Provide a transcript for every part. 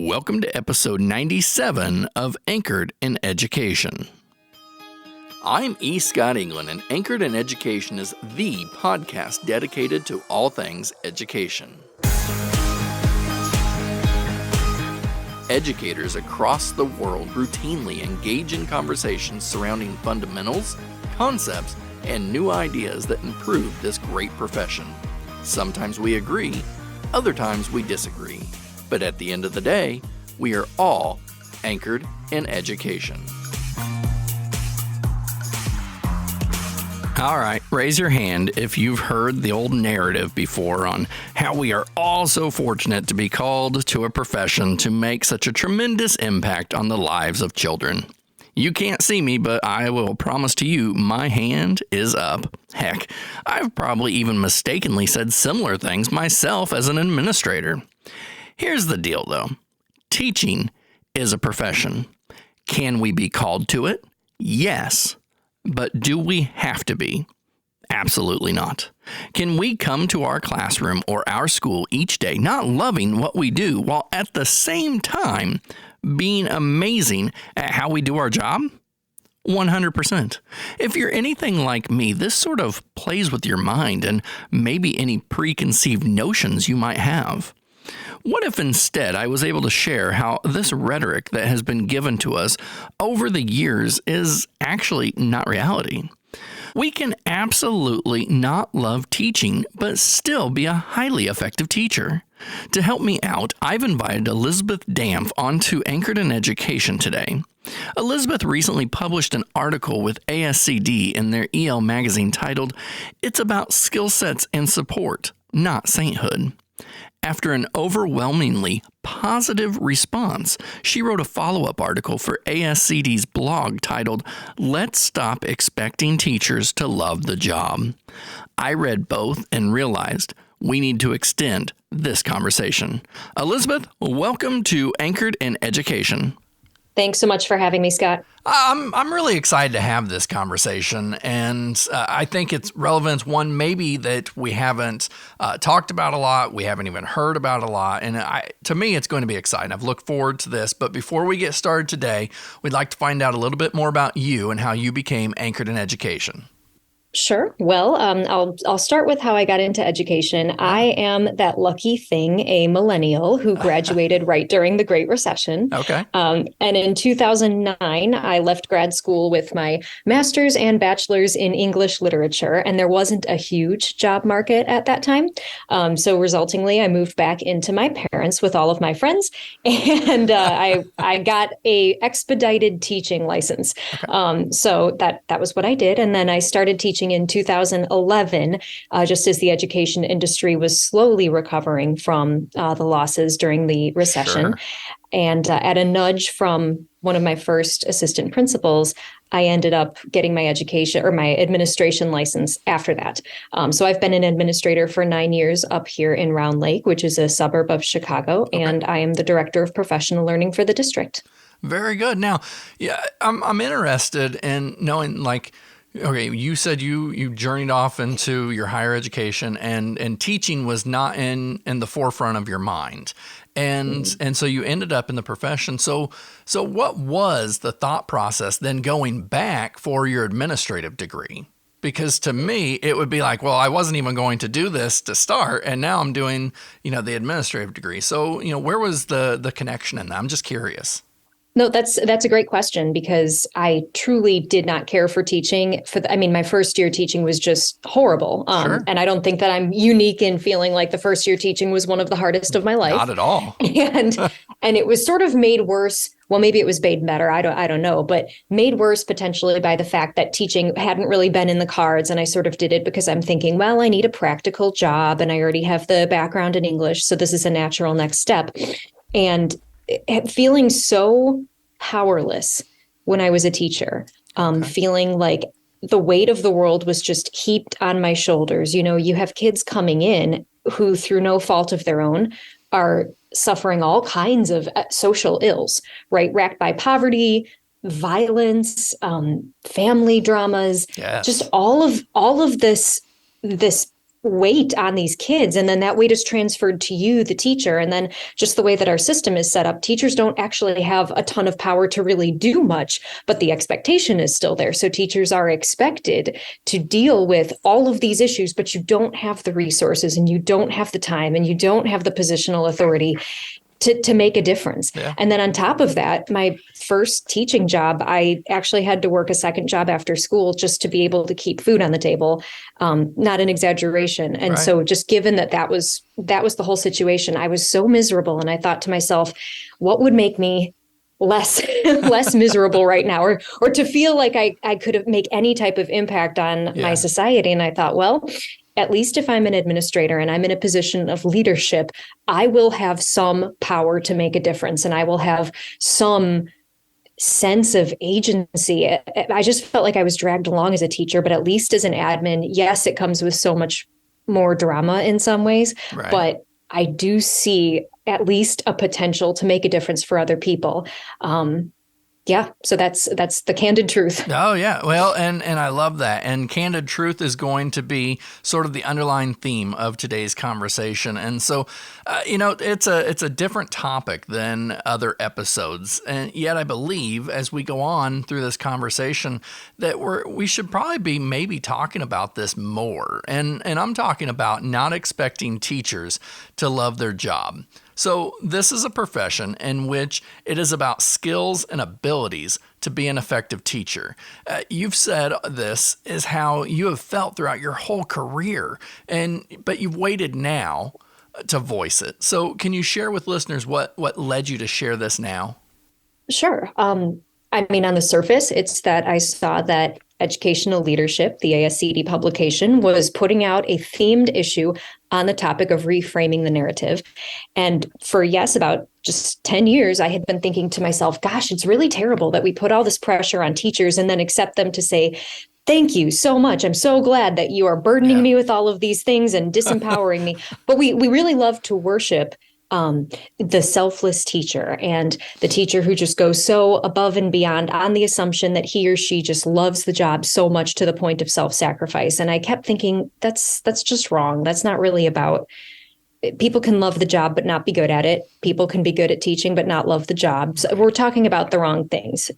Welcome to episode 97 of Anchored in Education. I'm E. Scott England, and Anchored in Education is the podcast dedicated to all things education. Educators across the world routinely engage in conversations surrounding fundamentals, concepts, and new ideas that improve this great profession. Sometimes we agree, other times we disagree. But at the end of the day, we are all anchored in education. All right, raise your hand if you've heard the old narrative before on how we are all so fortunate to be called to a profession to make such a tremendous impact on the lives of children. You can't see me, but I will promise to you my hand is up. Heck, I've probably even mistakenly said similar things myself as an administrator. Here's the deal, though. Teaching is a profession. Can we be called to it? Yes. But do we have to be? Absolutely not. Can we come to our classroom or our school each day not loving what we do while at the same time being amazing at how we do our job? 100%. If you're anything like me, this sort of plays with your mind and maybe any preconceived notions you might have. What if instead I was able to share how this rhetoric that has been given to us over the years is actually not reality? We can absolutely not love teaching, but still be a highly effective teacher. To help me out, I've invited Elizabeth Dampf onto Anchored in Education today. Elizabeth recently published an article with ASCD in their EL magazine titled, "It's About Skill Sets and Support, Not Sainthood." After an overwhelmingly positive response, she wrote a follow-up article for ASCD's blog titled, "Let's Stop Expecting Teachers to Love the Job." I read both and realized we need to extend this conversation. Elizabeth, welcome to Anchored in Education. Thanks so much for having me, Scott. I'm really excited to have this conversation, and I think it's relevant, one maybe that we haven't talked about a lot, we haven't even heard about a lot, and to me it's going to be exciting. I've looked forward to this, but before we get started today, we'd like to find out a little bit more about you and how you became anchored in education. Sure. Well, I'll start with how I got into education. I am that lucky thing, a millennial who graduated right during the Great Recession. Okay. And in 2009, I left grad school with my master's and bachelor's in English literature, and there wasn't a huge job market at that time. So resultingly, I moved back into my parents with all of my friends, and I got a expedited teaching license. Okay. So that was what I did, and then I started teaching in 2011, just as the education industry was slowly recovering from the losses during the recession. Sure. And at a nudge from one of my first assistant principals, I ended up getting my education or my administration license after that. So I've been an administrator for 9 years up here in Round Lake, which is a suburb of Chicago, okay. And I am the director of professional learning for the district. Very good. Now, yeah, I'm interested in knowing, like, okay, you said you journeyed off into your higher education, and teaching was not in the forefront of your mind. And so you ended up in the profession. So what was the thought process then going back for your administrative degree? Because to me, it would be like, well, I wasn't even going to do this to start, and now I'm doing, the administrative degree. So, where was the connection in that? I'm just curious. No, that's a great question, because I truly did not care for teaching. My first year teaching was just horrible. Sure. And I don't think that I'm unique in feeling like the first year teaching was one of the hardest of my life. Not at all. And it was sort of made worse. Well, maybe it was made better. I don't know, but made worse potentially by the fact that teaching hadn't really been in the cards. And I sort of did it because I'm thinking, well, I need a practical job and I already have the background in English. So this is a natural next step. And feeling so powerless when I was a teacher, feeling like the weight of the world was just heaped on my shoulders. You have kids coming in who, through no fault of their own, are suffering all kinds of social ills, right? Racked by poverty, violence, family dramas, yes. Just all of this weight on these kids, and then that weight is transferred to you, the teacher. And then just the way that our system is set up, teachers don't actually have a ton of power to really do much, but the expectation is still there. So teachers are expected to deal with all of these issues, but you don't have the resources, and you don't have the time, and you don't have the positional authority to make a difference. Yeah. And then on top of that, my first teaching job, I actually had to work a second job after school just to be able to keep food on the table. Not an exaggeration. And so just given that was the whole situation, I was so miserable. And I thought to myself, what would make me less miserable right now, or to feel like I could make any type of impact on my society? And I thought, well, at least if I'm an administrator and I'm in a position of leadership, I will have some power to make a difference, and I will have some sense of agency. I just felt like I was dragged along as a teacher, but at least as an admin, yes, it comes with so much more drama in some ways, but I do see at least a potential to make a difference for other people. So that's the candid truth. Oh, yeah. Well, and I love that. And candid truth is going to be sort of the underlying theme of today's conversation. And so, it's a different topic than other episodes. And yet I believe as we go on through this conversation that we should probably be maybe talking about this more. And I'm talking about not expecting teachers to love their job. So this is a profession in which it is about skills and abilities to be an effective teacher. You've said this is how you have felt throughout your whole career, but you've waited now to voice it. So can you share with listeners what led you to share this now? Sure. On the surface, it's that I saw that Educational Leadership, the ASCD publication, was putting out a themed issue on the topic of reframing the narrative. And for, about just 10 years, I had been thinking to myself, gosh, it's really terrible that we put all this pressure on teachers and then accept them to say, thank you so much. I'm so glad that you are burdening me with all of these things and disempowering me. But we really love to worship the selfless teacher and the teacher who just goes so above and beyond on the assumption that he or she just loves the job so much to the point of self-sacrifice. And I kept thinking that's just wrong. That's not really about. People can love the job but not be good at it. People can be good at teaching but not love the job. So we're talking about the wrong things,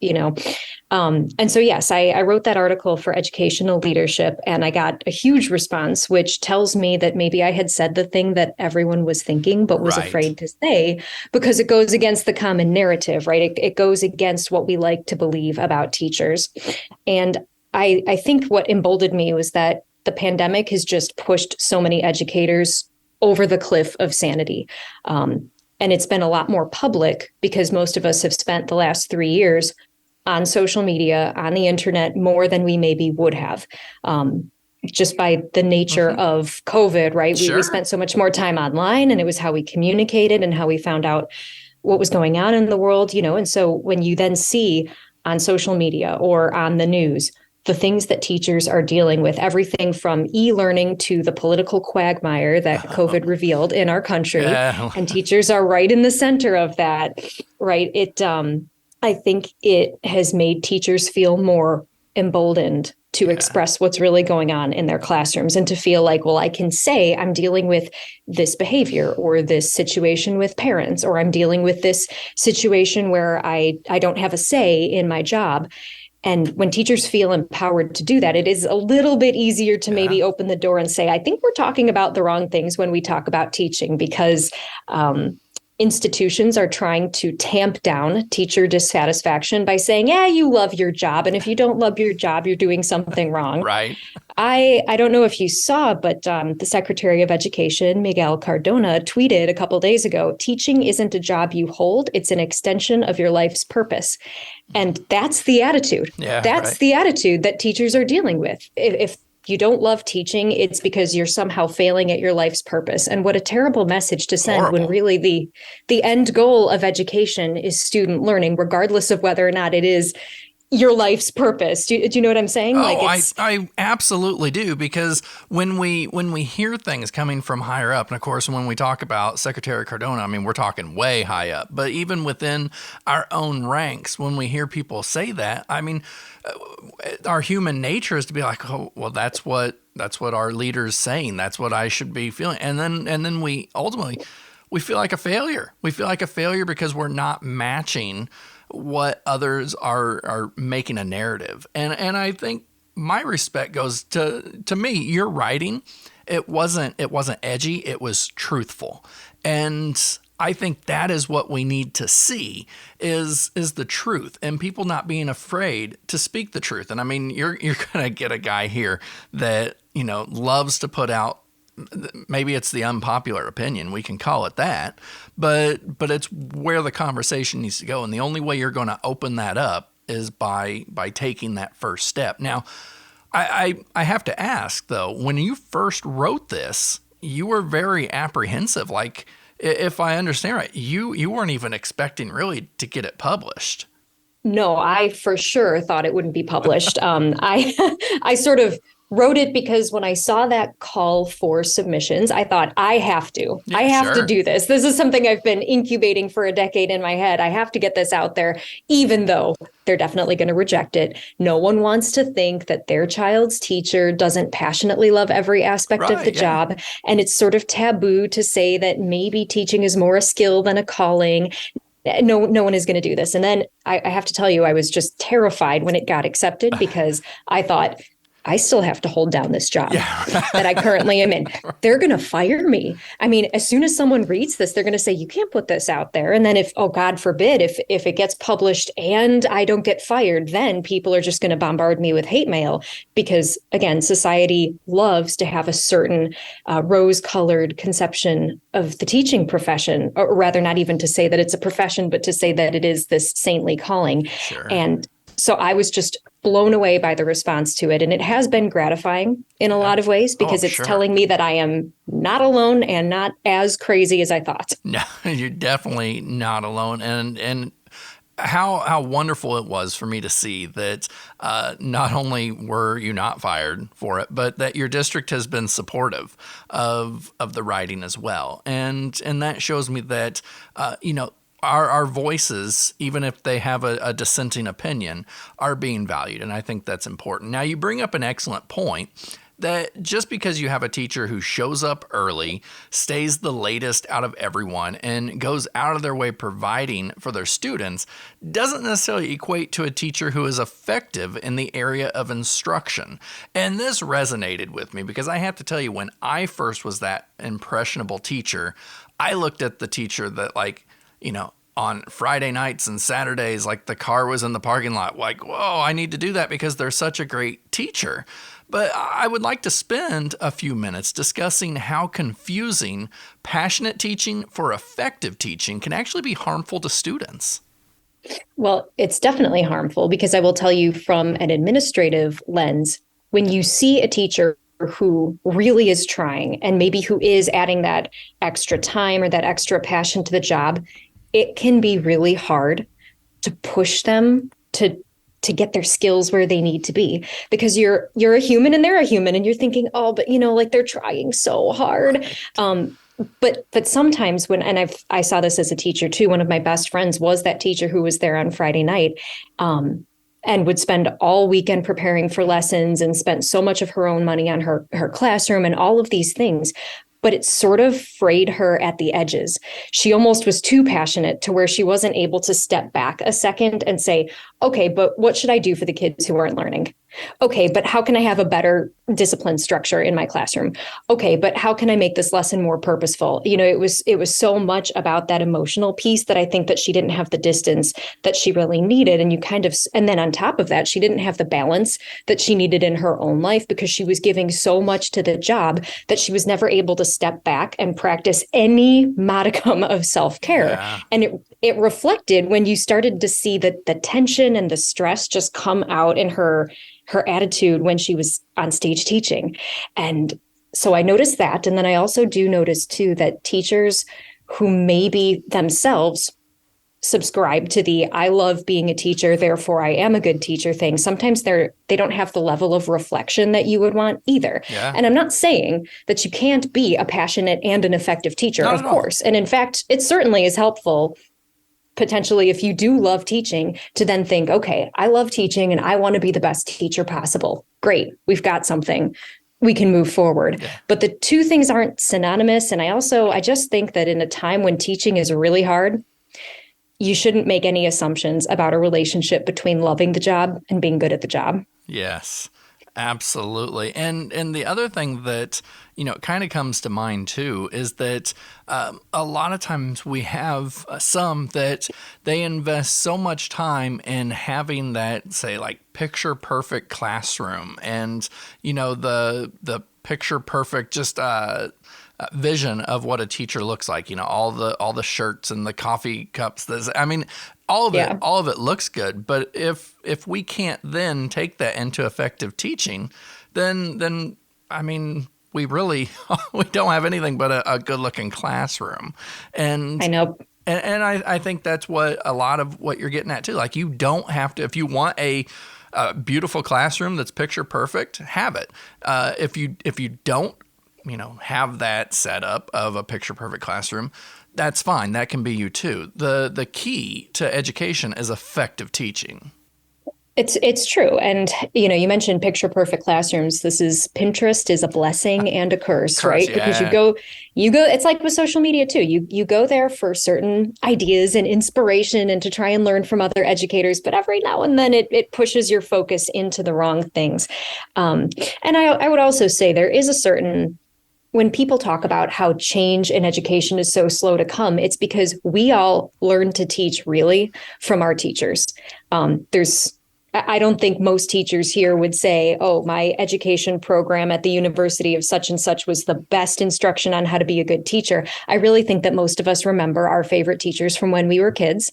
And so, yes, I wrote that article for Educational Leadership, and I got a huge response, which tells me that maybe I had said the thing that everyone was thinking but was afraid to say, because it goes against the common narrative, right? It goes against what we like to believe about teachers. And I think what emboldened me was that the pandemic has just pushed so many educators over the cliff of sanity. And it's been a lot more public because most of us have spent the last 3 years on social media, on the internet, more than we maybe would have, just by the nature of COVID, right? Sure. We spent so much more time online, and it was how we communicated and how we found out what was going on in the world, And so when you then see on social media or on the news, the things that teachers are dealing with, everything from e-learning to the political quagmire that COVID revealed in our country. Yeah. And teachers are right in the center of that, right? I think it has made teachers feel more emboldened to express what's really going on in their classrooms, and to feel like, well, I can say I'm dealing with this behavior or this situation with parents, or I'm dealing with this situation where I don't have a say in my job. And when teachers feel empowered to do that, it is a little bit easier to maybe open the door and say, I think we're talking about the wrong things when we talk about teaching, because institutions are trying to tamp down teacher dissatisfaction by saying, you love your job. And if you don't love your job, you're doing something wrong. Right. I don't know if you saw, but the Secretary of Education, Miguel Cardona, tweeted a couple of days ago, teaching isn't a job you hold, it's an extension of your life's purpose. And that's the attitude. Yeah, that's the attitude that teachers are dealing with. If you don't love teaching, it's because you're somehow failing at your life's purpose. And what a terrible message to send when really the end goal of education is student learning, regardless of whether or not it is your life's purpose. Do you know what I'm saying? Like Oh, it's I absolutely do, because when we hear things coming from higher up, and of course when we talk about Secretary Cardona, I mean we're talking way high up. But even within our own ranks, when we hear people say that, I mean, our human nature is to be like, oh, well, that's what our leader's saying. That's what I should be feeling, and then we ultimately we feel like a failure. We feel like a failure because we're not matching what others are making a narrative. And I think my respect goes to me. Your writing, it wasn't edgy, it was truthful. And I think that is what we need to see is the truth, and people not being afraid to speak the truth. And I mean, you're going to get a guy here that, loves to put out, maybe it's the unpopular opinion, we can call it that, but it's where the conversation needs to go. And the only way you're going to open that up is by taking that first step. Now, I have to ask though, when you first wrote this, you were very apprehensive. Like, if I understand right, you weren't even expecting really to get it published. No, I for sure thought it wouldn't be published. I I sort of wrote it because when I saw that call for submissions, I thought I Yeah, have to sure. do this. This is something I've been incubating for a decade in my head. I have to get this out there, even though they're definitely going to reject it. No one wants to think that their child's teacher doesn't passionately love every aspect of the Right, yeah. job. And it's sort of taboo to say that maybe teaching is more a skill than a calling. No one is going to do this. And then I have to tell you, I was just terrified when it got accepted because I thought, I still have to hold down this job Yeah. that I currently am in. They're going to fire me. I mean, as soon as someone reads this, they're going to say, you can't put this out there. And then if, oh, God forbid, if it gets published and I don't get fired, then people are just going to bombard me with hate mail because, again, society loves to have a certain rose-colored conception of the teaching profession, or rather not even to say that it's a profession, but to say that it is this saintly calling. Sure. And so I was just blown away by the response to it. And it has been gratifying in a lot of ways because it's Sure. telling me that I am not alone and not as crazy as I thought. No, you're definitely not alone. And how wonderful it was for me to see that not only were you not fired for it, but that your district has been supportive of the writing as well. And that shows me that our voices, even if they have a dissenting opinion, are being valued. And I think that's important. Now, you bring up an excellent point that just because you have a teacher who shows up early, stays the latest out of everyone, and goes out of their way providing for their students, doesn't necessarily equate to a teacher who is effective in the area of instruction. And this resonated with me because I have to tell you, when I first was that impressionable teacher, I looked at the teacher that, like, on Friday nights and Saturdays, like the car was in the parking lot, like, whoa, I need to do that because they're such a great teacher. But I would like to spend a few minutes discussing how confusing passionate teaching for effective teaching can actually be harmful to students. Well, it's definitely harmful because I will tell you from an administrative lens, when you see a teacher who really is trying and maybe who is adding that extra time or that extra passion to the job, it can be really hard to push them to get their skills where they need to be because you're a human and they're a human and you're thinking, oh, but like they're trying so hard. But sometimes I saw this as a teacher too. One of my best friends was that teacher who was there on Friday night. And would spend all weekend preparing for lessons and spent so much of her own money on her classroom and all of these things. But it sort of frayed her at the edges. She almost was too passionate to where she wasn't able to step back a second and say, okay, but what should I do for the kids who aren't learning? Okay, but how can I have a better discipline structure in my classroom? Okay, but how can I make this lesson more purposeful? It was so much about that emotional piece that I think that she didn't have the distance that she really needed. And then on top of that, she didn't have the balance that she needed in her own life because she was giving so much to the job that she was never able to step back and practice any modicum of self-care. Yeah. And it reflected when you started to see that the tension and the stress just come out in her attitude when she was on stage teaching. And so I noticed that. And then I also do notice too that teachers who maybe themselves subscribe to the I love being a teacher, therefore I am a good teacher thing. Sometimes they don't have the level of reflection that you would want either. Yeah. And I'm not saying that you can't be a passionate and an effective teacher, Not of at all. course. And in fact, it certainly is helpful potentially if you do love teaching to then think, okay, I love teaching and I want to be the best teacher possible. Great. We've got something. We can move forward. Yeah. But the two things aren't synonymous. And I just think that in a time when teaching is really hard, you shouldn't make any assumptions about a relationship between loving the job and being good at the job. Yes, absolutely. And the other thing that, kind of comes to mind too is that a lot of times we have some that they invest so much time in having that, say, like picture perfect classroom and, the picture perfect just vision of what a teacher looks like, all the shirts and the coffee cups. All of it looks good. But if we can't then take that into effective teaching, then we really we don't have anything but a good looking classroom. And I know. And I think that's what a lot of what you're getting at too. Like, you don't have to, if you want a beautiful classroom that's picture perfect, have it. If you don't, have that setup of a picture perfect classroom, that's fine. That can be you too. The key to education is effective teaching. It's true. And, you mentioned picture perfect classrooms. Pinterest is a blessing and a curse, right? Yeah. Because you go, it's like with social media too. You go there for certain ideas and inspiration and to try and learn from other educators. But every now and then it pushes your focus into the wrong things. And I would also say there is a certain, when people talk about how change in education is so slow to come, it's because we all learn to teach really from our teachers. I don't think most teachers here would say, oh, my education program at the University of such and such was the best instruction on how to be a good teacher. I really think that most of us remember our favorite teachers from when we were kids.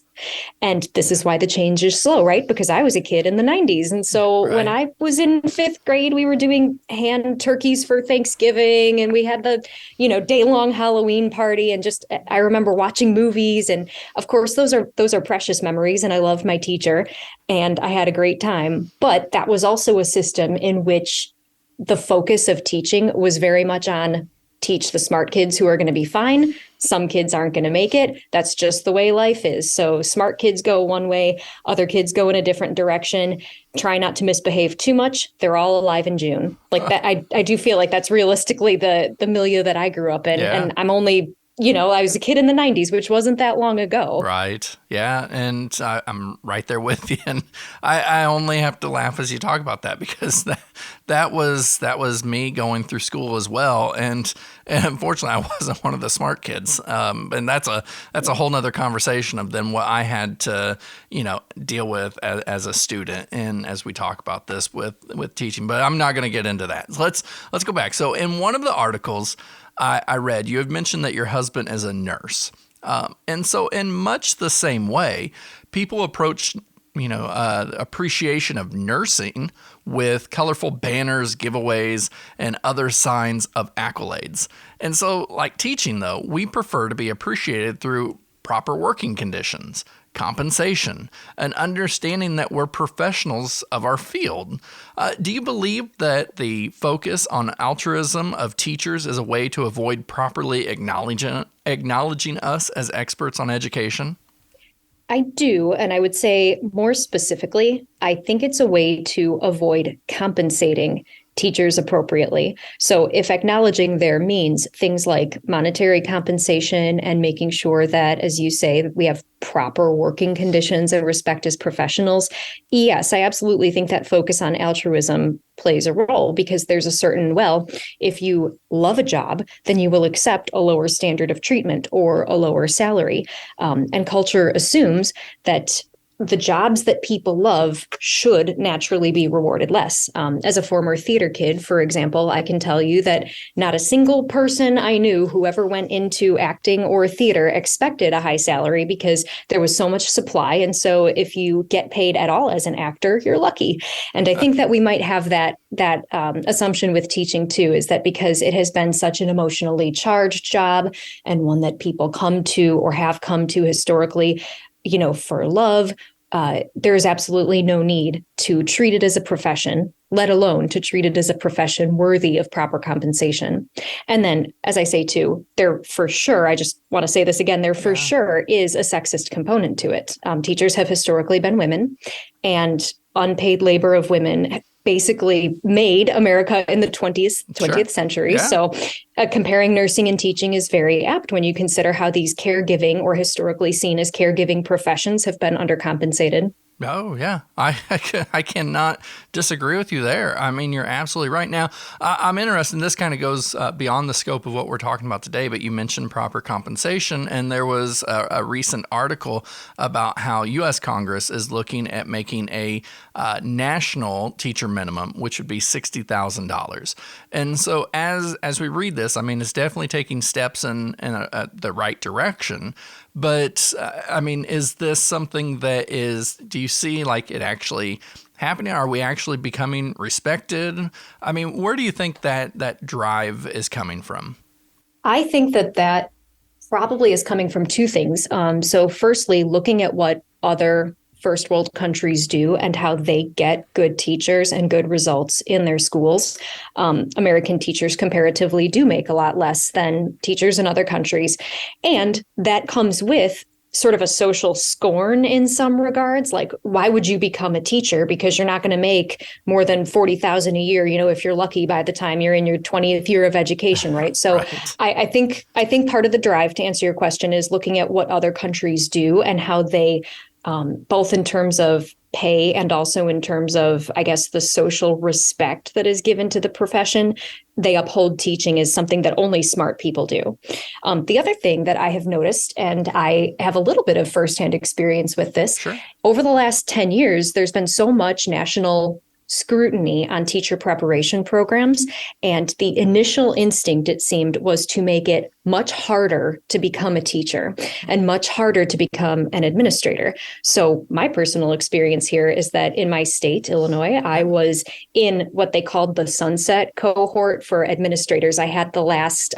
And this is why the change is slow, right? Because I was a kid in the 90s. And so when I was in fifth grade, we were doing hand turkeys for Thanksgiving and we had the, day-long Halloween party. And just, I remember watching movies. And of course, those are precious memories. And I loved my teacher and I had a great time. But that was also a system in which the focus of teaching was very much on teach the smart kids who are going to be fine. Some kids aren't going to make it. That's just the way life is. So smart kids go one way, other kids go in a different direction. Try not to misbehave too much. They're all alive in June. Like that, I do feel like that's realistically the milieu that I grew up in. Yeah. And I'm only, I was a kid in the 90s, which wasn't that long ago. Right. Yeah. And I'm right there with you. And I only have to laugh as you talk about that because that was me going through school as well. And unfortunately, I wasn't one of the smart kids. And that's a whole nother conversation of then what I had to, deal with as a student. And as we talk about this with teaching, but I'm not going to get into that. So let's go back. So in one of the articles I read, you have mentioned that your husband is a nurse. And so in much the same way, people approach, appreciation of nursing with colorful banners, giveaways, and other signs of accolades. And so like teaching, though, we prefer to be appreciated through proper working conditions, compensation, and understanding that we're professionals of our field. Do you believe that the focus on altruism of teachers is a way to avoid properly acknowledging us as experts on education? I do. And I would say more specifically, I think it's a way to avoid compensating teachers appropriately. So if acknowledging their means things like monetary compensation and making sure that, as you say, we have proper working conditions and respect as professionals, yes, I absolutely think that focus on altruism plays a role because there's a certain, if you love a job, then you will accept a lower standard of treatment or a lower salary. And culture assumes that the jobs that people love should naturally be rewarded less. As a former theater kid, for example, I can tell you that not a single person I knew who ever went into acting or theater expected a high salary because there was so much supply. And so if you get paid at all as an actor, you're lucky. And I think that we might have that assumption with teaching too, is that because it has been such an emotionally charged job and one that people come to or have come to historically, for love. There is absolutely no need to treat it as a profession, let alone to treat it as a profession worthy of proper compensation. And then, as I say too, there for sure, I just want to say this again, there for sure is a sexist component to it. Teachers have historically been women, and unpaid labor of women basically made America in the 20th century. Yeah. So comparing nursing and teaching is very apt when you consider how these caregiving or historically seen as caregiving professions have been undercompensated. Oh, yeah. I cannot disagree with you there. I mean, you're absolutely right. Now, I'm interested, and this kind of goes beyond the scope of what we're talking about today, but you mentioned proper compensation, and there was a recent article about how U.S. Congress is looking at making a national teacher minimum, which would be $60,000. And so as we read this, I mean, it's definitely taking steps in the right direction. But I mean, is this something that do you see like it actually happening? Are we actually becoming respected? I mean, where do you think that drive is coming from? I think that probably is coming from two things. So firstly, looking at what other first world countries do and how they get good teachers and good results in their schools. American teachers comparatively do make a lot less than teachers in other countries. And that comes with sort of a social scorn in some regards. Like, why would you become a teacher? Because you're not going to make more than $40,000 a year, if you're lucky by the time you're in your 20th year of education, right? So Right. I think part of the drive, to answer your question, is looking at what other countries do and how they both in terms of pay and also in terms of, I guess, the social respect that is given to the profession. They uphold teaching as something that only smart people do. The other thing that I have noticed, and I have a little bit of firsthand experience with this, Sure. over the last 10 years, there's been so much national scrutiny on teacher preparation programs. And the initial instinct, it seemed, was to make it much harder to become a teacher and much harder to become an administrator. So my personal experience here is that in my state, Illinois, I was in what they called the sunset cohort for administrators. I had the last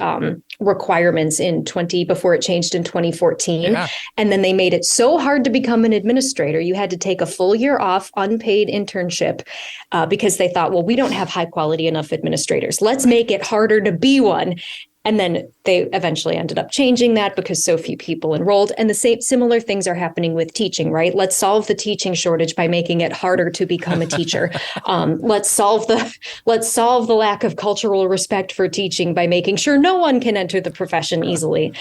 requirements before it changed in 2014. Yeah. And then they made it so hard to become an administrator. You had to take a full year off, unpaid internship, because they thought, well, we don't have high quality enough administrators. Let's make it harder to be one. And then they eventually ended up changing that because so few people enrolled. And the similar things are happening with teaching, right? Let's solve the teaching shortage by making it harder to become a teacher. Let's solve the lack of cultural respect for teaching by making sure no one can enter the profession easily.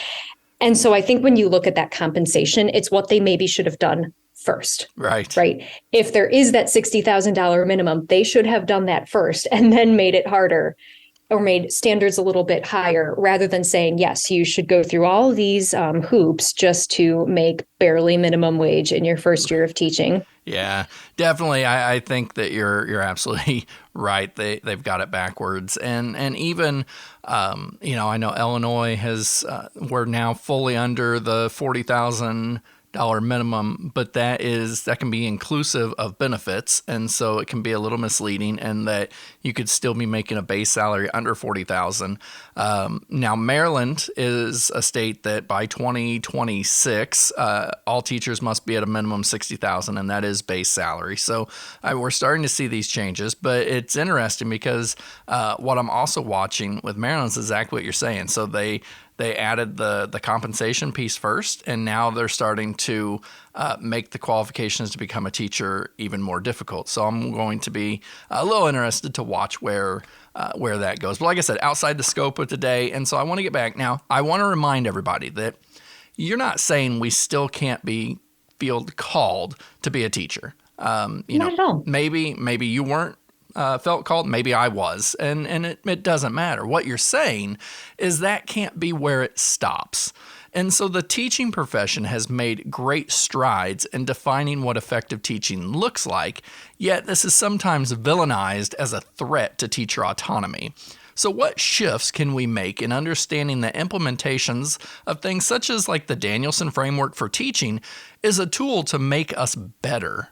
And so I think when you look at that compensation, it's what they maybe should have done first. Right. Right. If there is that $60,000 minimum, they should have done that first and then made it harder or made standards a little bit higher rather than saying, yes, you should go through all these hoops just to make barely minimum wage in your first year of teaching. Yeah, definitely. I think that you're absolutely right. They've got it backwards. And even, I know Illinois we're now fully under the $40,000 minimum, but that can be inclusive of benefits, and so it can be a little misleading, and that you could still be making a base salary under $40,000. Now, Maryland is a state that by 2026, all teachers must be at a minimum $60,000, and that is base salary. So we're starting to see these changes, but it's interesting because what I'm also watching with Maryland is exactly what you're saying. So they added the compensation piece first, and now they're starting to make the qualifications to become a teacher even more difficult. So I'm going to be a little interested to watch where that goes. But like I said, outside the scope of today, and so I want to get back. Now, I want to remind everybody that you're not saying we still can't feel called to be a teacher. Not at all. Maybe you weren't felt called, maybe I was, and it doesn't matter. What you're saying is that can't be where it stops. And so the teaching profession has made great strides in defining what effective teaching looks like, yet this is sometimes villainized as a threat to teacher autonomy. So what shifts can we make in understanding that implementations of things such as like the Danielson framework for teaching is a tool to make us better?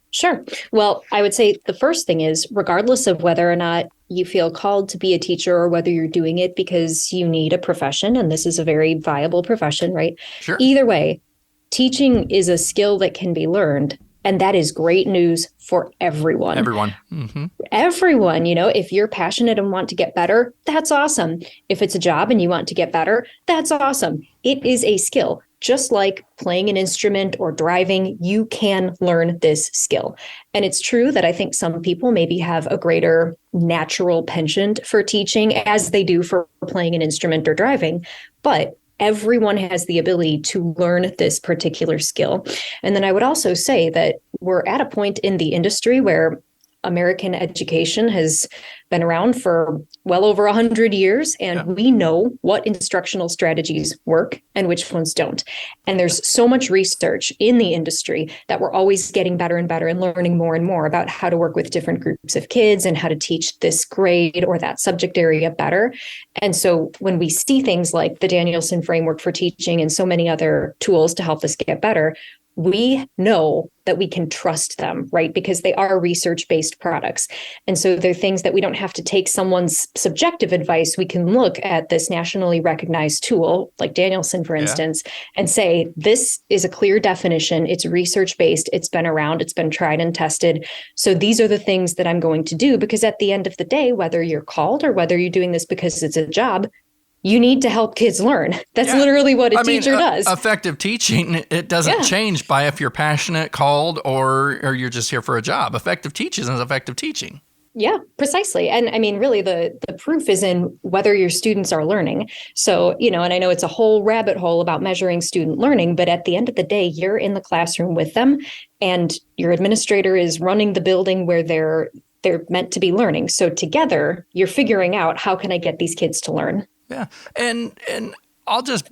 Sure. Well, I would say the first thing is, regardless of whether or not you feel called to be a teacher or whether you're doing it because you need a profession, and this is a very viable profession, right? Sure. Either way, teaching is a skill that can be learned. And that is great news for everyone. Everyone. Mm-hmm. Everyone, if you're passionate and want to get better, that's awesome. If it's a job and you want to get better, that's awesome. It is a skill. Just like playing an instrument or driving, you can learn this skill. And it's true that I think some people maybe have a greater natural penchant for teaching as they do for playing an instrument or driving. But everyone has the ability to learn this particular skill. And then I would also say that we're at a point in the industry where American education has been around for well over 100 years, and we know what instructional strategies work and which ones don't. And there's so much research in the industry that we're always getting better and better and learning more and more about how to work with different groups of kids and how to teach this grade or that subject area better. And so when we see things like the Danielson framework for teaching and so many other tools to help us get better, we know that we can trust them, right? Because they are research-based products. And so they're things that we don't have to take someone's subjective advice. We can look at this nationally recognized tool, like Danielson, for instance, and say, this is a clear definition. It's research-based. It's been around. It's been tried and tested. So these are the things that I'm going to do, because at the end of the day, whether you're called or whether you're doing this because it's a job, you need to help kids learn. That's literally what a teacher does. Effective teaching, it doesn't change by if you're passionate, called, or you're just here for a job. Effective teaching is effective teaching. Yeah, precisely. And I mean, really, the proof is in whether your students are learning. So, and I know it's a whole rabbit hole about measuring student learning, but at the end of the day, you're in the classroom with them, and your administrator is running the building where they're meant to be learning. So together, you're figuring out, how can I get these kids to learn? Yeah. And I'll just,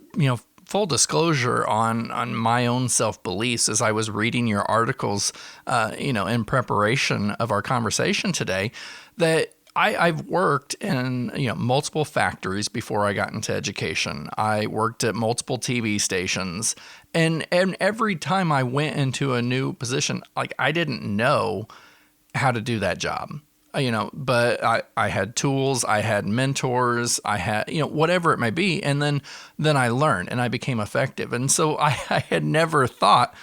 full disclosure on my own self-beliefs as I was reading your articles, in preparation of our conversation today, that I've worked in, multiple factories before I got into education. I worked at multiple TV stations, and every time I went into a new position, like, I didn't know how to do that job. But I had tools, I had mentors, I had, whatever it may be. And then I learned and I became effective. And so I had never thought,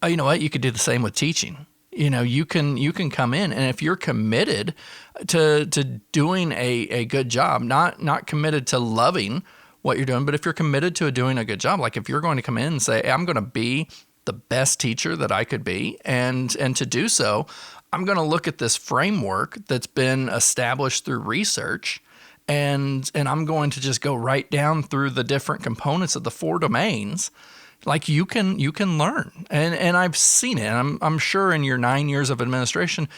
oh, you know what, you could do the same with teaching. You can come in, and if you're committed to doing a good job, not committed to loving what you're doing, but if you're committed to doing a good job, like if you're going to come in and say, hey, I'm going to be the best teacher that I could be, and to do so, I'm going to look at this framework that's been established through research, and I'm going to just go right down through the different components of the 4 domains. Like, you can learn, and I've seen it. And I'm sure in your 9 years of administration,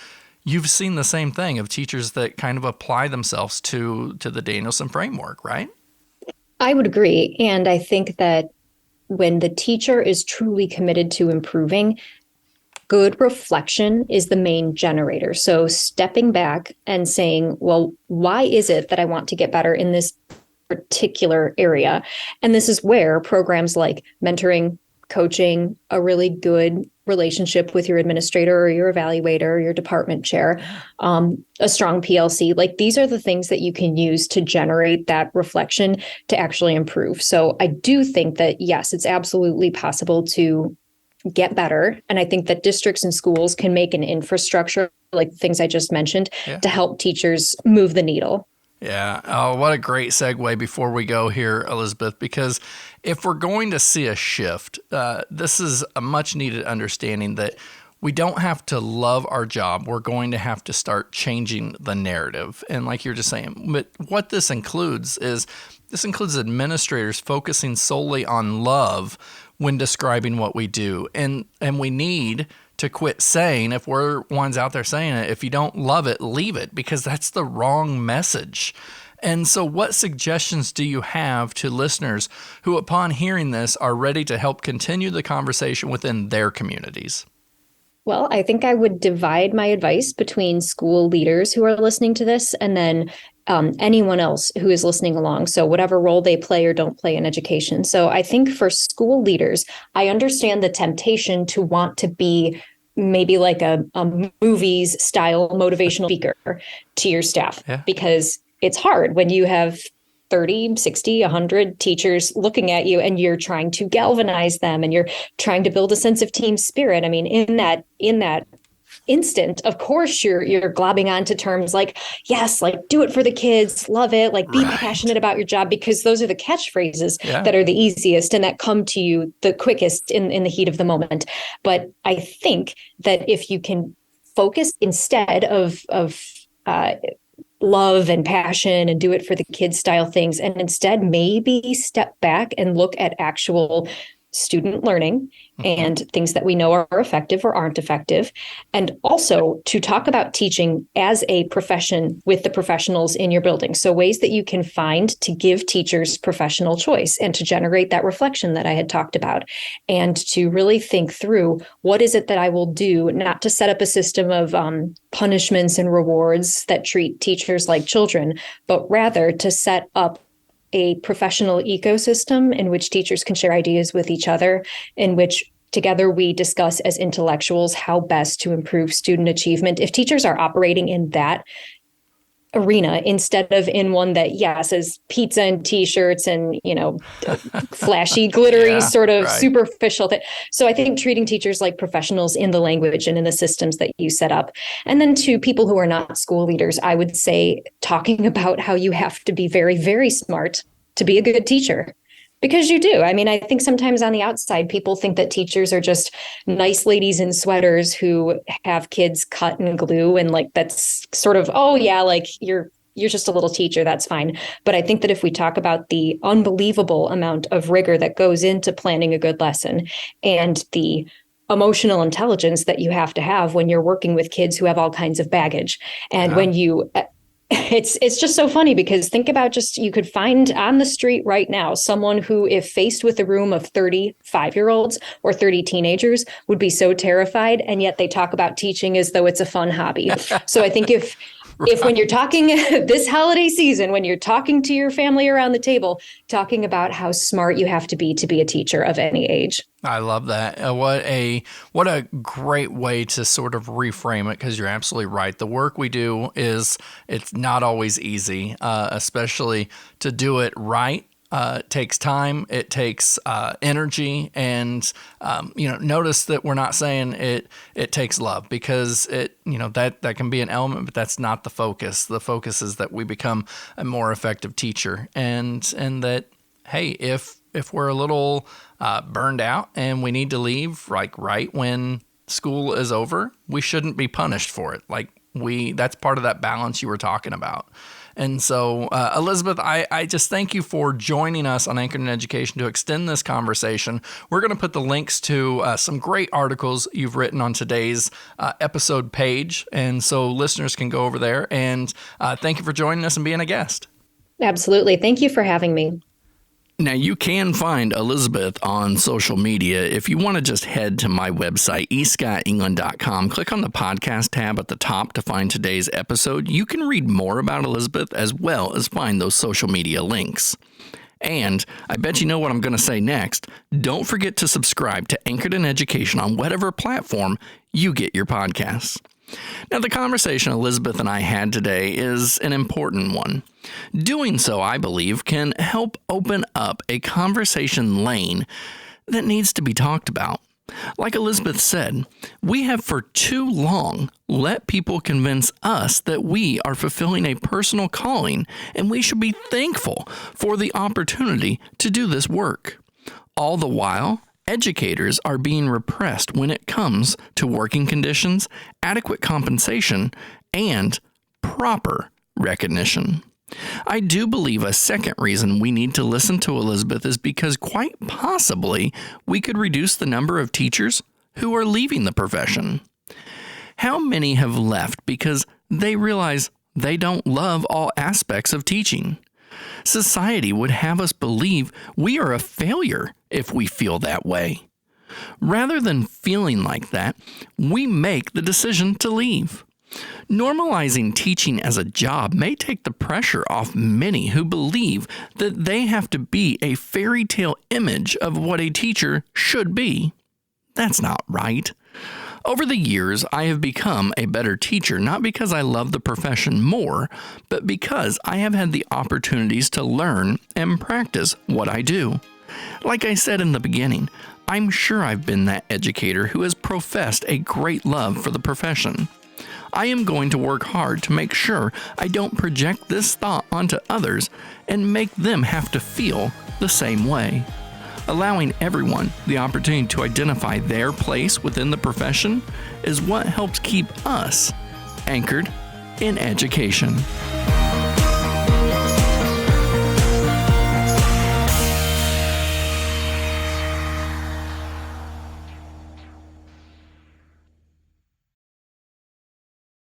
you've seen the same thing of teachers that kind of apply themselves to the Danielson framework, right? I would agree, and I think that when the teacher is truly committed to improving, good reflection is the main generator. So stepping back and saying, well, why is it that I want to get better in this particular area? And this is where programs like mentoring, coaching, a really good relationship with your administrator or your evaluator or your department chair, a strong PLC, like, these are the things that you can use to generate that reflection to actually improve. So I do think that, yes, it's absolutely possible to get better. And I think that districts and schools can make an infrastructure, like the things I just mentioned, to help teachers move the needle. Yeah. Oh, what a great segue before we go here, Elizabeth, because if we're going to see a shift, this is a much needed understanding that we don't have to love our job. We're going to have to start changing the narrative. And like you're just saying, but what this includes administrators focusing solely on love when describing what we do. And we need to quit saying, if we're ones out there saying it, if you don't love it, leave it, because that's the wrong message. And so what suggestions do you have to listeners who, upon hearing this, are ready to help continue the conversation within their communities? Well, I think I would divide my advice between school leaders who are listening to this and then anyone else who is listening along. So whatever role they play or don't play in education. So I think for school leaders, I understand the temptation to want to be maybe like a movies style motivational speaker to your staff, because it's hard when you have 30, 60, 100 teachers looking at you, and you're trying to galvanize them, and you're trying to build a sense of team spirit. I mean, in that instant, of course, you're globbing onto terms like, yes, like do it for the kids, love it, like be passionate about your job, because those are the catchphrases that are the easiest and that come to you the quickest in the heat of the moment. But I think that if you can focus instead of love and passion and do it for the kids style things, and instead maybe step back and look at actual student learning and things that we know are effective or aren't effective. And also to talk about teaching as a profession with the professionals in your building. So ways that you can find to give teachers professional choice and to generate that reflection that I had talked about, and to really think through what is it that I will do, not to set up a system of punishments and rewards that treat teachers like children, but rather to set up a professional ecosystem in which teachers can share ideas with each other, in which together we discuss as intellectuals how best to improve student achievement. If teachers are operating in that arena instead of in one that, says pizza and t-shirts and, flashy, glittery, sort of superficial. So I think treating teachers like professionals in the language and in the systems that you set up. And then to people who are not school leaders, I would say talking about how you have to be very, very smart to be a good teacher. Because you do. I mean, I think sometimes on the outside, people think that teachers are just nice ladies in sweaters who have kids cut and glue. And like, that's sort of, like you're just a little teacher. That's fine. But I think that if we talk about the unbelievable amount of rigor that goes into planning a good lesson and the emotional intelligence that you have to have when you're working with kids who have all kinds of baggage. And when you it's just so funny, because think about you could find on the street right now someone who, if faced with a room of 35-year-olds or 30 teenagers, would be so terrified. And yet they talk about teaching as though it's a fun hobby. So I think if when you're talking this holiday season, when you're talking to your family around the table, talking about how smart you have to be a teacher of any age. I love that. What a great way to sort of reframe it, because you're absolutely right. The work we do it's not always easy, especially to do it right. It takes time, it takes energy, and notice that we're not saying it takes love, because that can be an element, but that's not the focus. The focus is that we become a more effective teacher, and that, hey, if we're a little burned out and we need to leave right when school is over, we shouldn't be punished for it. That's part of that balance you were talking about. And so, Elizabeth, I just thank you for joining us on Anchored in Education to extend this conversation. We're going to put the links to some great articles you've written on today's episode page, and so listeners can go over there. And thank you for joining us and being a guest. Absolutely. Thank you for having me. Now, you can find Elizabeth on social media. If you want to just head to my website, escottengland.com, click on the podcast tab at the top to find today's episode. You can read more about Elizabeth as well as find those social media links. And I bet you know what I'm going to say next. Don't forget to subscribe to Anchored in Education on whatever platform you get your podcasts. Now, the conversation Elizabeth and I had today is an important one. Doing so, I believe, can help open up a conversation lane that needs to be talked about. Like Elizabeth said, we have for too long let people convince us that we are fulfilling a personal calling, and we should be thankful for the opportunity to do this work. All the while, educators are being repressed when it comes to working conditions, adequate compensation, and proper recognition. I do believe a second reason we need to listen to Elizabeth is because quite possibly we could reduce the number of teachers who are leaving the profession. How many have left because they realize they don't love all aspects of teaching? Society would have us believe we are a failure if we feel that way. Rather than feeling like that, we make the decision to leave. Normalizing teaching as a job may take the pressure off many who believe that they have to be a fairy tale image of what a teacher should be. That's not right. Over the years, I have become a better teacher, not because I love the profession more, but because I have had the opportunities to learn and practice what I do. Like I said in the beginning, I'm sure I've been that educator who has professed a great love for the profession. I am going to work hard to make sure I don't project this thought onto others and make them have to feel the same way. Allowing everyone the opportunity to identify their place within the profession is what helps keep us anchored in education.